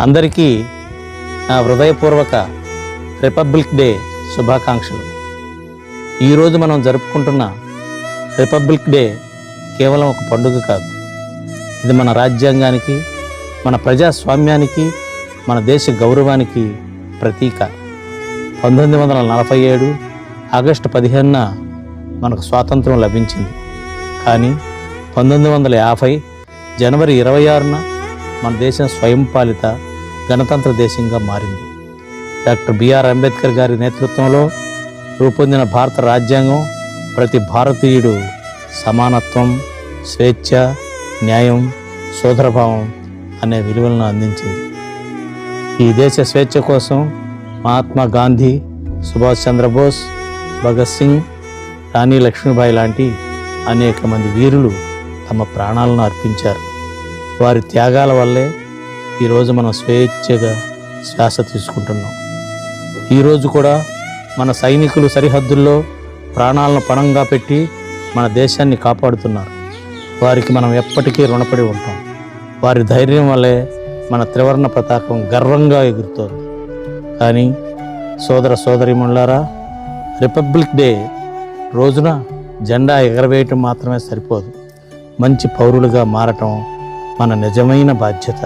అందరికీ నా హృదయపూర్వక రిపబ్లిక్ డే శుభాకాంక్షలు. ఈరోజు మనం జరుపుకుంటున్న రిపబ్లిక్ డే కేవలం ఒక పండుగ కాదు. ఇది మన రాజ్యాంగానికి, మన ప్రజాస్వామ్యానికి, మన దేశ గౌరవానికి ప్రతీక. 1947 ఆగస్టు 15న మనకు స్వాతంత్రం లభించింది. కానీ 1950 జనవరి 26న మన దేశం స్వయంపాలిత గణతంత్ర దేశంగా మారింది. డాక్టర్ బిఆర్ అంబేద్కర్ గారి నేతృత్వంలో రూపొందిన భారత రాజ్యాంగం ప్రతి భారతీయుడు సమానత్వం, స్వేచ్ఛ, న్యాయం, సోదరభావం అనే విలువలను అందించింది. ఈ దేశ స్వేచ్ఛ కోసం మహాత్మా గాంధీ, సుభాష్ చంద్రబోస్, భగత్ సింగ్, రాణి లక్ష్మీబాయి లాంటి అనేక మంది వీరులు తమ ప్రాణాలను అర్పించారు. వారి త్యాగాల వల్లే ఈరోజు మనం స్వేచ్ఛగా శ్వాస తీసుకుంటున్నాం. ఈరోజు కూడా మన సైనికులు సరిహద్దుల్లో ప్రాణాలను పణంగా పెట్టి మన దేశాన్ని కాపాడుతున్నారు. వారికి మనం ఎప్పటికీ రుణపడి ఉంటాం. వారి ధైర్యం వల్లే మన త్రివర్ణ పతాకం గర్వంగా ఎగురుతోంది. కానీ సోదర సోదరీమణులారా, రిపబ్లిక్ డే రోజున జెండా ఎగరవేయటం మాత్రమే సరిపోదు. మంచి పౌరులుగా మారటం మన నిజమైన బాధ్యత.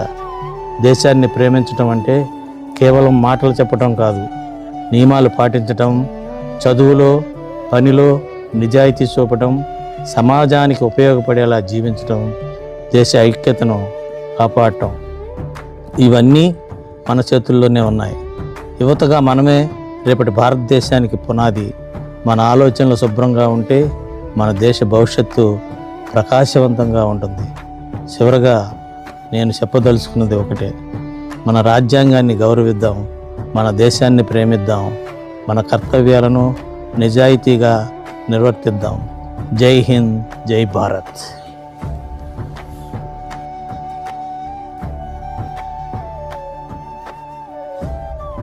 దేశాన్ని ప్రేమించటం అంటే కేవలం మాటలు చెప్పటం కాదు, నియమాలు పాటించటం, చదువులో, పనిలో నిజాయితీ చూపటం, సమాజానికి ఉపయోగపడేలా జీవించటం, దేశ ఐక్యతను కాపాడటం, ఇవన్నీ మన చేతుల్లోనే ఉన్నాయి. యువతగా మనమే రేపటి భారతదేశానికి పునాది. మన ఆలోచనలు శుభ్రంగా ఉంటే మన దేశ భవిష్యత్తు ప్రకాశవంతంగా ఉంటుంది. చివరగా నేను చెప్పదలుచుకున్నది ఒకటే: మన రాజ్యాంగాన్ని గౌరవిద్దాం, మన దేశాన్ని ప్రేమిద్దాం, మన కర్తవ్యాలను నిజాయితీగా నిర్వర్తిద్దాం. జై హింద్, జై భారత్.